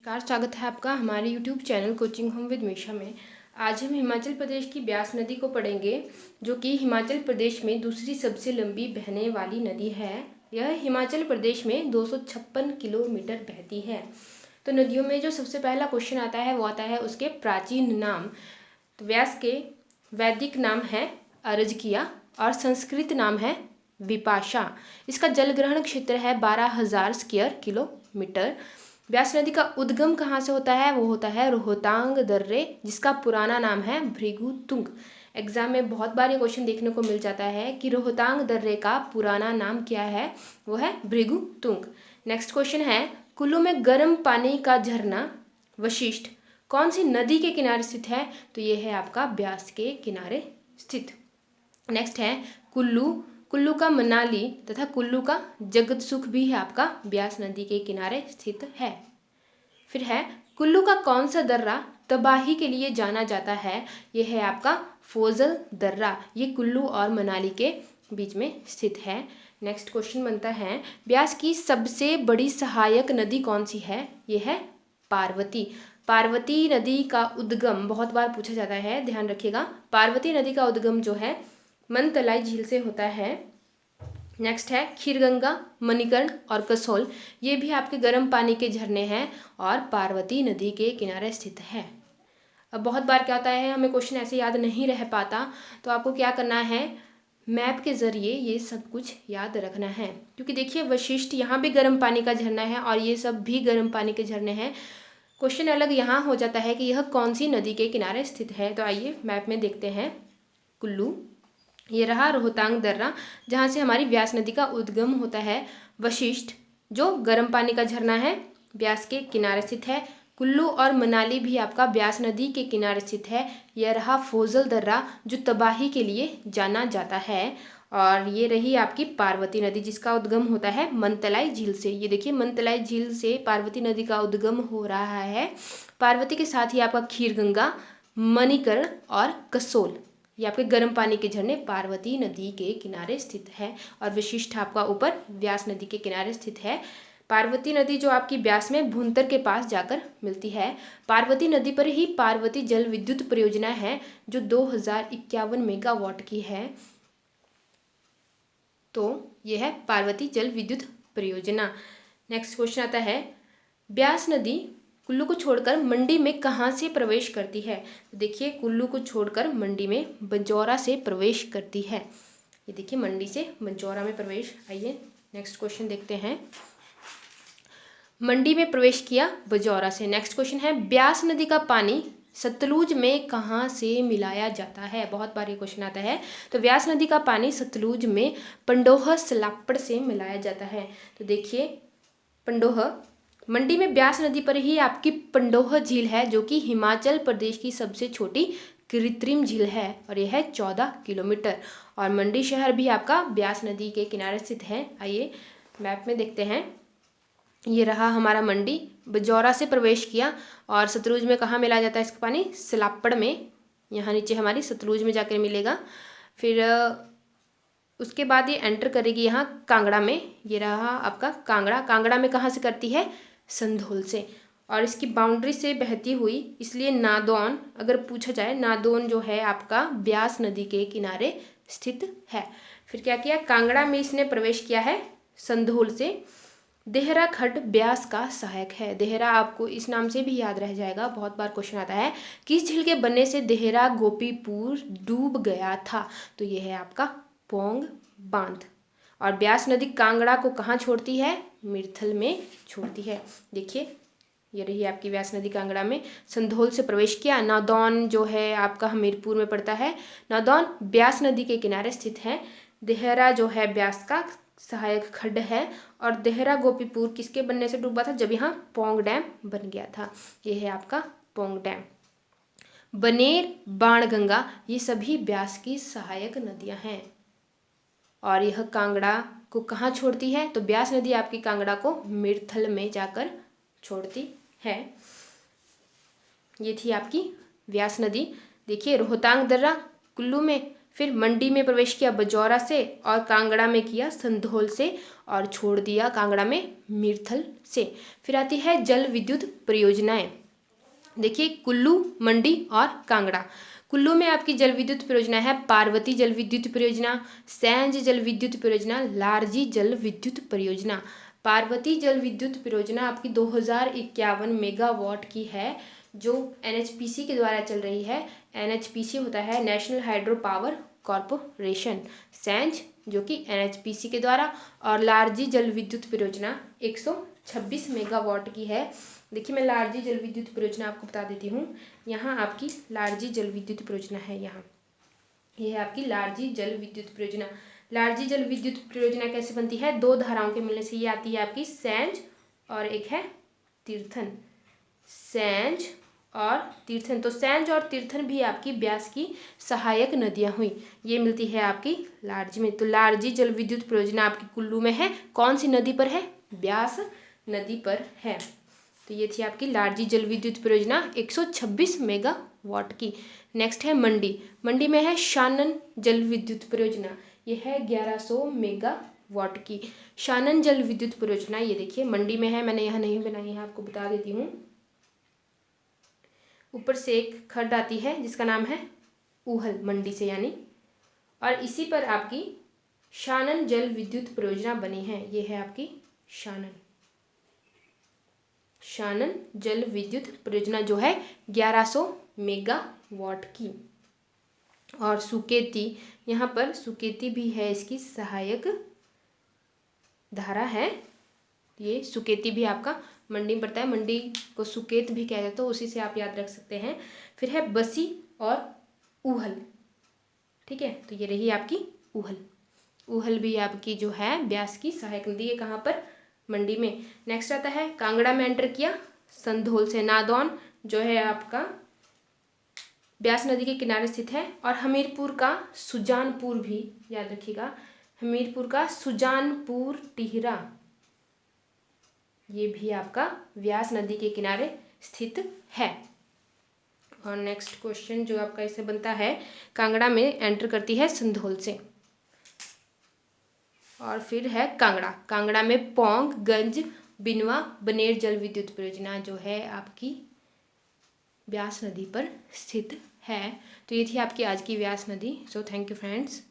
नमस्कार, स्वागत है आपका हमारे YouTube channel coaching home with Misha में। आज हम हिमाचल प्रदेश की ब्यास नदी को पढ़ेंगे, जो कि हिमाचल प्रदेश में दूसरी सबसे लंबी बहने वाली नदी है। यह हिमाचल प्रदेश में 256 किलोमीटर बहती है। तो नदियों में जो सबसे पहला क्वेश्चन आता है वो आता है उसके प्राचीन नाम। तो व्यास के वैदिक नाम है अरजकिया और संस्कृत नाम है विपाशा। इसका जलग्रहण क्षेत्र है 12,000 स्क्वायर किलोमीटर। ब्यास नदी का उद्गम कहाँ से होता है? वो होता है रोहतांग दर्रे, जिसका पुराना नाम है भृगु तुंग। एग्जाम में बहुत बार ये क्वेश्चन देखने को मिल जाता है कि रोहतांग दर्रे का पुराना नाम क्या है? वो है भृगु तुंग। नेक्स्ट क्वेश्चन है, कुल्लू में गर्म पानी का झरना वशिष्ठ कौन सी नदी के किनारे स्थित है? तो ये है आपका ब्यास के किनारे स्थित। नेक्स्ट है कुल्लू का मनाली तथा कुल्लू का जगतसुख भी है आपका ब्यास नदी के किनारे स्थित है। फिर है कुल्लू का कौन सा दर्रा तबाही के लिए जाना जाता है? यह है आपका फोजल दर्रा। ये कुल्लू और मनाली के बीच में स्थित है। नेक्स्ट क्वेश्चन बनता है, ब्यास की सबसे बड़ी सहायक नदी कौन सी है? यह है पार्वती। पार्वती नदी का उद्गम बहुत बार पूछा जाता है, ध्यान रखिएगा। पार्वती नदी का उद्गम जो है मनतलाई झील से होता है। नेक्स्ट है खीरगंगा, मणिकर्ण और कसोल, ये भी आपके गर्म पानी के झरने हैं और पार्वती नदी के किनारे स्थित है। अब बहुत बार क्या होता है, हमें क्वेश्चन ऐसे याद नहीं रह पाता, तो आपको क्या करना है, मैप के ज़रिए ये सब कुछ याद रखना है। क्योंकि देखिए वशिष्ठ यहाँ भी गर्म पानी का झरना है और ये सब भी गर्म पानी के झरने हैं। क्वेश्चन अलग यहाँ हो जाता है कि यह कौन सी नदी के किनारे स्थित है। तो आइए मैप में देखते हैं। कुल्लू, ये रहा रोहतांग दर्रा जहाँ से हमारी ब्यास नदी का उद्गम होता है। वशिष्ठ जो गर्म पानी का झरना है, ब्यास के किनारे स्थित है। कुल्लू और मनाली भी आपका ब्यास नदी के किनारे स्थित है। यह रहा फोजल दर्रा जो तबाही के लिए जाना जाता है। और ये रही आपकी पार्वती नदी जिसका उद्गम होता है मनतलाई झील से। ये देखिए मनतलाई झील से पार्वती नदी का उद्गम हो रहा है। पार्वती के साथ ही आपका खीरगंगा, मणिकर्ण और कसोल, ये आपके गर्म पानी के झरने पार्वती नदी के किनारे स्थित है। और वशिष्ठ आपका ऊपर ब्यास नदी के किनारे स्थित है। पार्वती नदी जो आपकी ब्यास में भुंतर के पास जाकर मिलती है। पार्वती नदी पर ही पार्वती जल विद्युत परियोजना है जो 2051 मेगावाट की है। तो यह है पार्वती जल विद्युत परियोजना। नेक्स्ट क्वेश्चन आता है, ब्यास नदी कुल्लू को छोड़कर मंडी में कहाँ से प्रवेश करती है? तो देखिए कुल्लू को छोड़कर मंडी में बंजौरा से प्रवेश करती है। ये देखिए मंडी से बंजौरा में प्रवेश। आइए नेक्स्ट क्वेश्चन देखते हैं। मंडी में प्रवेश किया बंजौरा से। नेक्स्ट क्वेश्चन है, ब्यास नदी का पानी सतलुज में कहाँ से मिलाया जाता है? बहुत बार ये क्वेश्चन आता है। तो ब्यास नदी का पानी सतलुज में पंडोह सलापड़ से मिलाया जाता है। तो देखिए पंडोह, मंडी में ब्यास नदी पर ही आपकी पंडोह झील है जो कि हिमाचल प्रदेश की सबसे छोटी कृत्रिम झील है और यह है 14 किलोमीटर। और मंडी शहर भी आपका ब्यास नदी के किनारे स्थित है। आइए मैप में देखते हैं। ये रहा हमारा मंडी, बजौरा से प्रवेश किया और सतलुज में कहाँ मिला जाता है इसका पानी? सलापड़ में। यहाँ नीचे हमारी सतलुज में जाकर मिलेगा। फिर उसके बाद ये एंटर करेगी यहाँ कांगड़ा में। ये रहा आपका कांगड़ा। कांगड़ा में कहाँ से करती है? संधोल से। और इसकी बाउंड्री से बहती हुई, इसलिए नादौन अगर पूछा जाए, नादौन जो है आपका ब्यास नदी के किनारे स्थित है। फिर क्या किया, कांगड़ा में इसने प्रवेश किया है संधोल से। देहरा खड्ड ब्यास का सहायक है। देहरा आपको इस नाम से भी याद रह जाएगा, बहुत बार क्वेश्चन आता है। किस झील के बनने से देहरा गोपीपुर डूब गया था? तो यह है आपका पोंग बांध। और ब्यास नदी कांगड़ा को कहाँ छोड़ती है? मिरथल में छोड़ती है। देखिए ये रही आपकी ब्यास नदी कांगड़ा में। संधोल से प्रवेश किया। नादौन जो है आपका हमीरपुर में पड़ता है। नादौन ब्यास नदी के किनारे स्थित है। देहरा जो है ब्यास का सहायक खड्ड है। और देहरा गोपीपुर किसके बनने से डूबा था? जब यहाँ पोंग डैम बन गया था। ये है आपका पोंग डैम। बनेर, बाणगंगा, ये सभी ब्यास की सहायक नदियाँ हैं। और यह कांगड़ा को कहाँ छोड़ती है? तो ब्यास नदी आपकी कांगड़ा को मिरथल में जाकर छोड़ती है। ये थी आपकी ब्यास नदी। देखिए रोहतांग दर्रा कुल्लू में, फिर मंडी में प्रवेश किया बजौरा से और कांगड़ा में किया संधोल से और छोड़ दिया कांगड़ा में मीरथल से। फिर आती है जल विद्युत परियोजनाएं। देखिए कुल्लू, मंडी और कांगड़ा। कुल्लू में आपकी जल विद्युत परियोजना है पार्वती जल विद्युत परियोजना, सैंज जल विद्युत परियोजना, लारजी जल विद्युत परियोजना। पार्वती जल विद्युत परियोजना आपकी 2051 मेगावाट की है, जो एनएचपीसी के द्वारा चल रही है। एनएचपीसी होता है national hydro power corporation, Sainj जो कि एनएचपीसी के द्वारा, और लारजी जल विद्युत परियोजना 126 मेगावाट की है। देखिए मैं लारजी जल विद्युत परियोजना आपको बता देती हूँ। यहाँ आपकी लारजी जल विद्युत परियोजना है, यहाँ ये है आपकी लारजी जल विद्युत परियोजना। लारजी जल विद्युत परियोजना कैसे बनती है? दो धाराओं के मिलने से ये आती है आपकी सैंज और एक है तीर्थन। सैंज और तीर्थन, तो सैंज और तीर्थन भी आपकी ब्यास की सहायक नदियां हुई, ये मिलती है आपकी लारजी में। तो लारजी जल विद्युत परियोजना आपकी कुल्लू में है, कौन सी नदी पर है? ब्यास नदी पर है। तो ये थी आपकी लारजी जल विद्युत परियोजना 126 मेगावाट की। नेक्स्ट है मंडी। मंडी में है शानन जल विद्युत परियोजना, ये है 1100 मेगावाट की। शानन जल विद्युत परियोजना ये देखिए मंडी में है, मैंने यहाँ नहीं बनाई है, आपको बता देती हूँ। ऊपर से एक खड्ड आती है जिसका नाम है ऊहल, मंडी से यानी, और इसी पर आपकी शानन जल विद्युत परियोजना बनी है। ये है आपकी शानन जल विद्युत परियोजना जो है 1100 मेगावाट की। और सुकेती, यहाँ पर सुकेती भी है, इसकी सहायक धारा है। ये सुकेती भी आपका मंडी में पड़ता है, मंडी को सुकेत भी कहा जाता है, उसी से आप याद रख सकते हैं। फिर है बसी और ऊहल, ठीक है, तो ये रही आपकी ऊहल। ऊहल भी आपकी जो है ब्यास की सहायक नदी है, कहाँ पर? मंडी में। नेक्स्ट आता है कांगड़ा में एंटर किया संधोल से। नादौन जो है आपका ब्यास नदी के किनारे स्थित है। और हमीरपुर का सुजानपुर भी याद रखिएगा, हमीरपुर का सुजानपुर टिहरा, ये भी आपका व्यास नदी के किनारे स्थित है। और नेक्स्ट क्वेश्चन जो आपका इससे बनता है, कांगड़ा में एंटर करती है संधोल से। और फिर है कांगड़ा। कांगड़ा में पौंग, गंज, बिनवा, बनेर जल विद्युत परियोजना जो है आपकी व्यास नदी पर स्थित है। तो ये थी आपकी आज की व्यास नदी। So thank you friends.